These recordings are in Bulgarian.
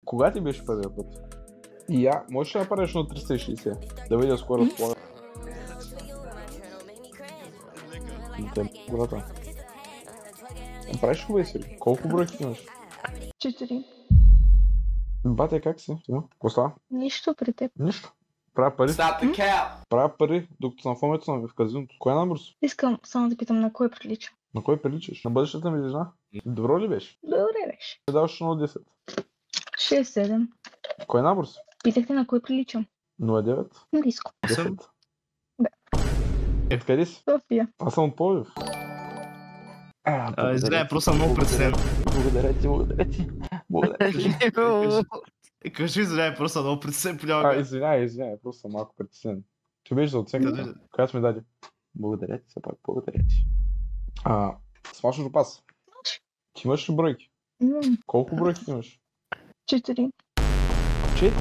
Кога ти беше първия път? Можеш ли да направиш на 360? Да видя скоро разполага. Брата. Правиш хубави си? Колко бройки имаш? 4. Бате, как си? Какво става? Нищо при теб. Нищо. Правя пари. Правя пари, докато съм в момента съм в казиното. Кой е набор си? Искам само да питам на кой прилича. На кой приличаш? На бъдещата ми жена? Добро ли беше? Добре беше. Ти даваш 0,10. 6-7. Кой набор си? Питахте на кой приличам. 0,9? Близко. 10. Да. Откъде си? София. Аз съм от Пловдив. Извиняй, просто съм много притеснен. Благодаря ти. Кажи, извиняй, просто съм много притеснен понякога. Извиняй, просто съм малко притеснен. Ти беше за оценката, която ми даде. Благодаря ти, все пак, благодаря ти. Смашаш до пас. Ти имаш ли бройки? Колко бройки имаш? 4. 4?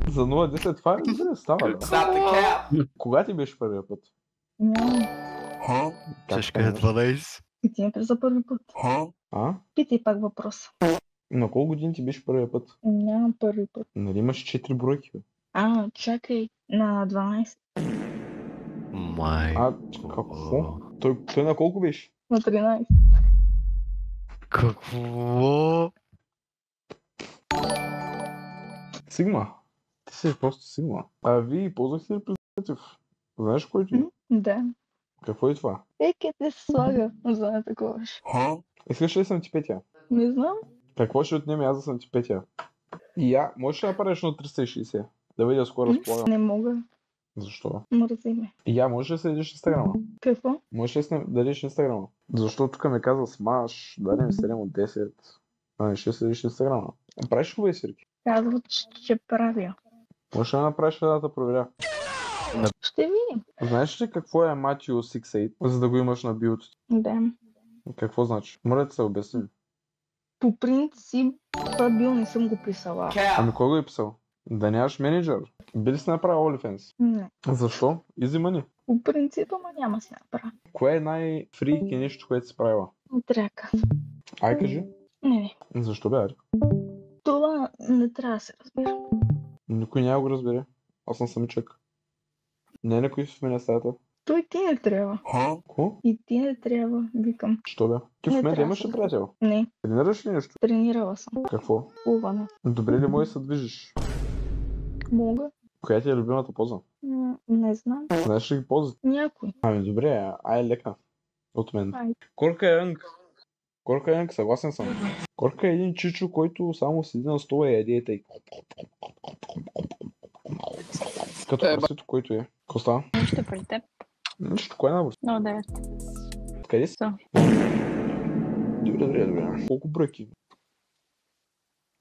За 0,10 това е става, да? Кога ти беше първия път? Чешка е 12. И ти ме за първи път. Питай пак въпрос. На колко години ти беше първия път? Нямам първи път. Нали имаш 4 бройки, бе? Чакай. На 12. Какво? Той на колко беше? На 13. Какво? Сигма. Ти си просто Сигма. Вие ползвахте ли презерватив? Знаеш който е? Да. Какво е това? Ке те се слага, за да таковаш. Искаш ли съм ти петя? Не знам. Какво ще отнеме аз да съм ти петя? Можеш ли да направиш на 360? Да видя скоро разполагам. Не мога. Защо? Мързи ме. Можеш ли да следиш Инстаграма? Какво? Можеш ли да дадеш Инстаграма? Защо тук ми казва смаш, даде ми 7 от 10. Не ще следиш Инстаграма. Правиш хубави сирки? Казват, че правя. Можеш ли да направиш да те проверя? Ще видим. Знаеш ли какво е Matthew 6.8, за да го имаш на биото? Да. Какво значи? Моля да се обясни. По принцип, това бил не съм го писала. Кой го е писал? Да нямаш менеджер. Би ли си направил OnlyFans? Не. Защо? Easy money. По принцип, ама няма си направя. Кое е най-фрики нещо, което си правила? Не трябва да казвам. Кажи. Не. Защо бе, Ари? Това не трябва да се разбира. Никой няма го разбере. Аз съм самичък. Не е на кои в мене стаята. Той ти не трябва. Какво? И ти не трябва, викам. Що бе? Ти в момента имаш ли приятел? Не. Тренираш ли нещо? Тренирала съм. Какво? Плуване. Добре ли можеш да се движиш? Мога. Коя ти е любимата поза? Не знам. Знаеш ли ги пози? Някой. Добре, лека. От мен. Айде. Корка е Янг, съгласен съм. Корка е един чичо, който само седи на стола и яде тъй. Като прасето, който е. Какво става? Нищо при теб. Нищо, кой е набор? 9. Къде си? Добре. Колко бройки?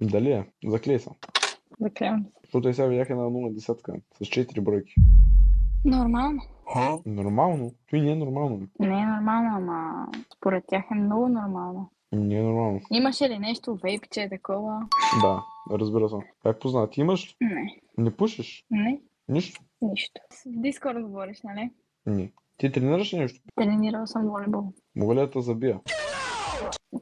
Дали е? Заклей съм. Заклевам се. Защото и сега видяха на 0,10 с 4 бройки. Нормално. Нормално? Той не е нормално. Не е нормално, ама според тях е много нормално. Не е нормално. Имаше ли нещо, вейпче, такова? Да, разбира се. Как позна? Ти имаш ли? Не. Не пушиш? Не. Нищо? Нищо. В Дискорд говориш, нали? Не. Ти тренираш ли нещо? Тренирал съм волейбол. Мога ли да те забия?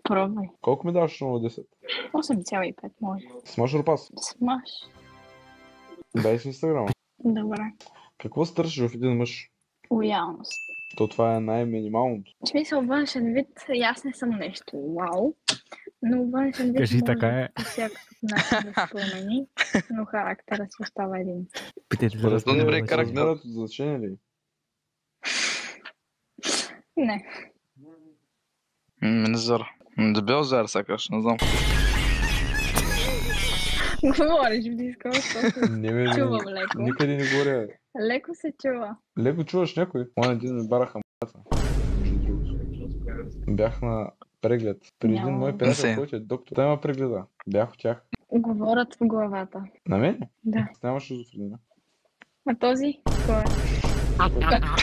Пробвай. Колко ми даваш на 10? 8,5 може. Смаш или пас? Смаш. Дай си Инстаграма. Добре. Какво се търсиш в един мъж? Лоялност. То това е най-минималното. В смисъл, външен вид, аз не съм нещо вау, но външен вид Кажи, може така е. по всякакъв начин да се промени, но характерът си остава един. Питайте Според да мен добре, характер. размерът от значение ли? Не. Менеджер. Дебел зар сякаш, не знам. Говориш в Дискорд, Не, чувам леко. никъде не говоря. Леко се чува. Леко чуваш някой. Моя един ми бараха м***та. Между другото. Бях на преглед. При един Няма. мой приятел, Се. който е доктор. Той има прегледа. Бях от тях. Говорят в главата. На мен? Да. Нямаш шизофрения. А този? Кой е?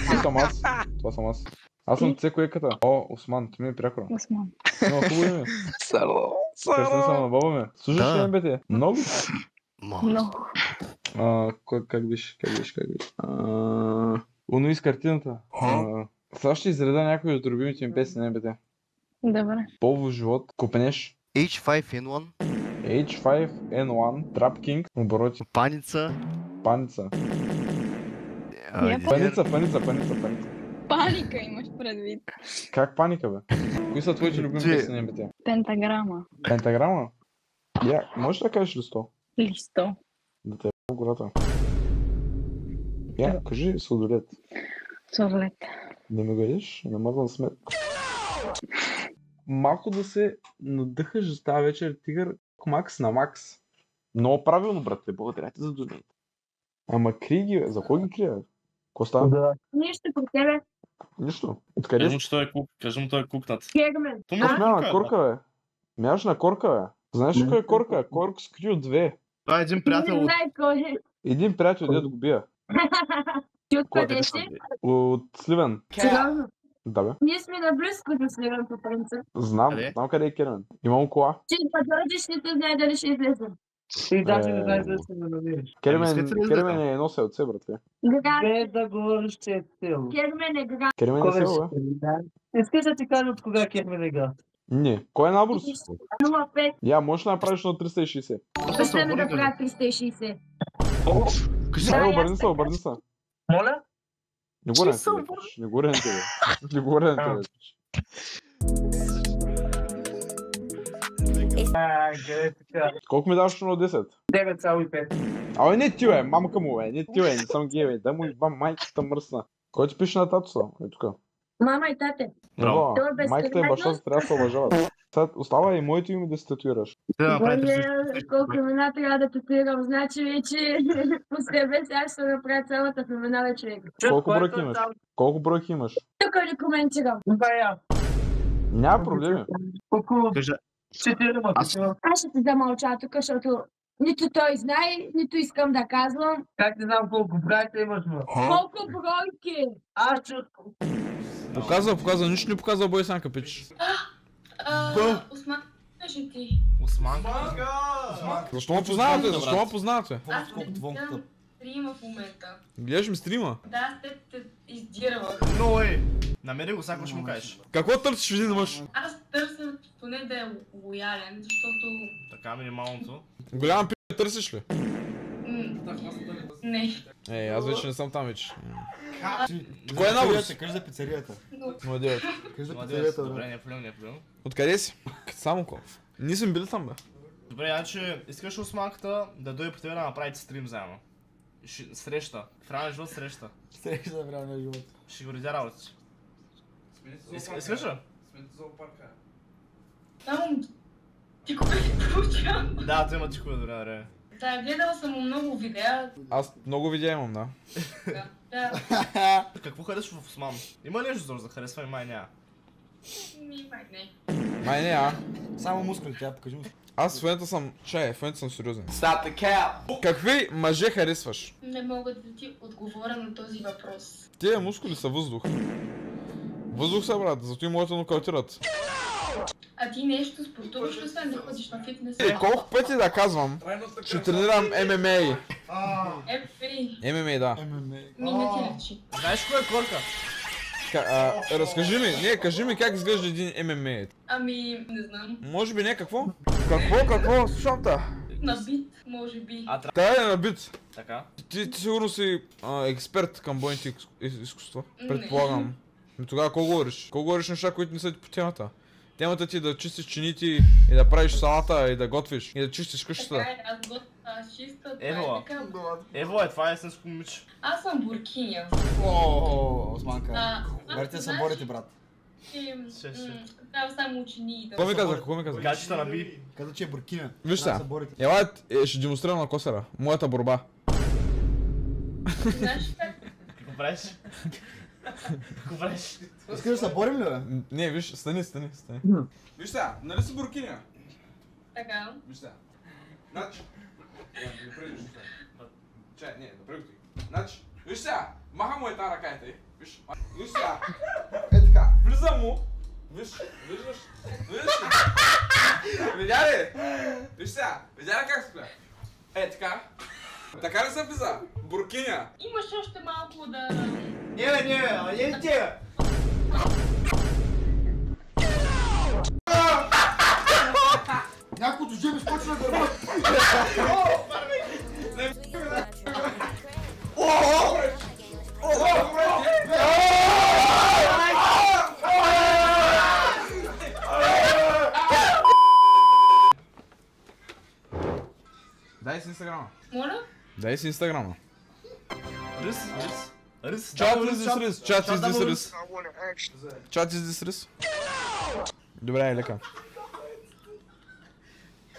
Това съм аз. Това съм аз. Аз съм цекоеката. Осман, ти ми е прякора. Осман. Има хубаво име. Сарло. Кръстен съм на баба ми. Слушаш ли МБТ? Много. Много. Как биш? Уно из картината. Сега ще изреда някои от любимите ми песни на МБТ. Добре. Полво живот. Копенеш. H5N1. H5N1, DraftKings, обороти. Паница. Паница. Ай, Паница. Паника имаш предвид. Как паника, бе? Кои са твоите любими песни на МБТ? Пентаграма. Пентаграма? Я, можеш да кажеш ли 100? Листо. Да те е в гората. Я, кажи сладолет. Сладолет. Не ме гадиш? Не мога да смет. Малко да се надъхаш за тази вечер, тигър, макс на макс. Много правилно, брате, благодаря ти за донейт. Ама крий ги, бе. За кой ги крия, бе? Ко става? Да. Нищо по тебе. Нищо. Откъде? Кажи му, че той е кук. Кажи му, той е кукнат. Кегмен. То му Как е мява на кука, корка, бе? Мяваш на корка, бе? Знаеш ли кой е корка? Корк скри от две. Това е един приятел от... кой е. Един приятел, дето го бия. Ти Кой откъде е си? От Сливен. Сериозно? Да, бе. Ние сме наблизко до Сливен по принцип. Знам, Къде? знам къде е Кермен. Имам кола. Ти да дойдеш, не те знае дали ще излезем. И даже не знаеш да се намериш. Кермен искате ли да Кермен знам? е едно селце, братле. Град. Без да говориш, че е село. Кегмен е град. Кермен е село, бе. Искаш да ти кажа от кога Кермен е град? Не. Кой е набор? 0,5. Я, можеш да направиш на 360. Ще ме да правя 360. Кажи, Ай, Да, обърни се. Моля? Не го рентите, бе. Не го рентите, бе. Не го рентите, бе. Къде така? Колко ми даваш на 10? 9,5. Абе, не ти, бе. Мамка му, бе. Не ти, бе. Не съм гей, бе. Да му ибам майката мръсна. Кой ти пише на татуса? Е тука. Мама и тате. Ево, Той е безкрайно. майката и бащата трябва да се уважават. Сега остава и моето име да се татуираш. да направи Боня, колко имена трябва да татуирам. Значи вече по себе сега ще направя цялата в имена вече. Колко бройки имаш? Колко бройки имаш? Тук ли коментирам? Бая. Няма проблеми. Около Кажа, 4 Аз- писма. Аз ще те замълча тук, защото нито той знае, нито искам да казвам. Как не знам колко братя имаш, ма? Колко бройки? Аз че... Показва, нищо не показва бой сам капич. Осман, кажи ти. Османка. Защо ме познавате? Защо ме познавате? Аз не гледам стрима в момента. Гледаш ми стрима? Да, с теб те издирвах. No way. Намери го, сега ще му кажеш. Какво търсиш един мъж? Аз търся поне да е лоялен, защото... Така, минималното. Голяма пи търсиш ли? Не. Аз вече не съм там вече. Кой е набор? Кажи за пицарията. Младеж. Кажи за Младец, пицарията, добре, бе. не е проблем, не е проблем. Откъде си? Само ков. Ние сме били там, бе. Добре, значи искаш Османката да дойде при тебе да направите стрим заедно. Среща. В реален живот среща. Среща в реалния живот. Ще го редя работи. Искаш ли? Само тикове получавам. Да, той има тихове, добре. Да, гледала съм много видеа. Аз много видеа имам, да. Да. Какво харесваш в Осман? Има ли нещо за да харесва и май няма? Май не. Май не, а. Само мускули, тя покажи му. Аз в момента съм... Чай, в момента съм сериозен. Какви мъже харесваш? Не мога да ти отговоря на този въпрос. Тия мускули са въздух. Въздух са, брат, зато и моите нокаутират. А ти нещо спортуваш ли, освен да ходиш на фитнес? Колко пъти да казвам, ще тренирам ММА. Ефри, ММА, да. ми не ти лечи. Знаеш кой е Корка? Разкажи ми, кажи ми как изглежда един ММА. Ами, не знам. Може би не, какво? Какво? Слушам та. Набит, може би. Тая е набит. Така. Ти сигурно си експерт към бойните изкуства. Не. Предполагам. Но тогава колко говориш? Колко говориш неща, които не са ти по темата? Темата ти е да чистиш чинити и да правиш салата и да готвиш и да чистиш къщата. Така е, аз чиста, това Ева. е така. Ево е, това е есенско момиче. Аз съм буркиня. Османка. Барите се борите, брат. Трябва само учени да... Какво ми каза? Гачета на Би. Каза, че е буркина. Виж сега. се борите. Ела, ще демонстрирам на косера. Моята борба. Знаеш как? Какво правиш? Какво правиш? Искаш да се борим ли, бе? Не, виж, стани. Виж сега, нали си буркиня? Така. Виж сега. Значи... Чай, не, направи ти. Значи, виж сега, маха му е тази ръка, виж. Виж сега. Е така, влизам му. Виждаш? Видя ли? Виж сега, видя ли как се пля? Е така. Така ли се влиза? Буркиня. Имаш още малко да... Не ти! Някой Моето жеби скочи на дърво! Дай си инстаграма. Моля? Дай си инстаграма. Рис. Chat is this Riz? Chat is this Riz? Chat is this Riz? Добре, лека.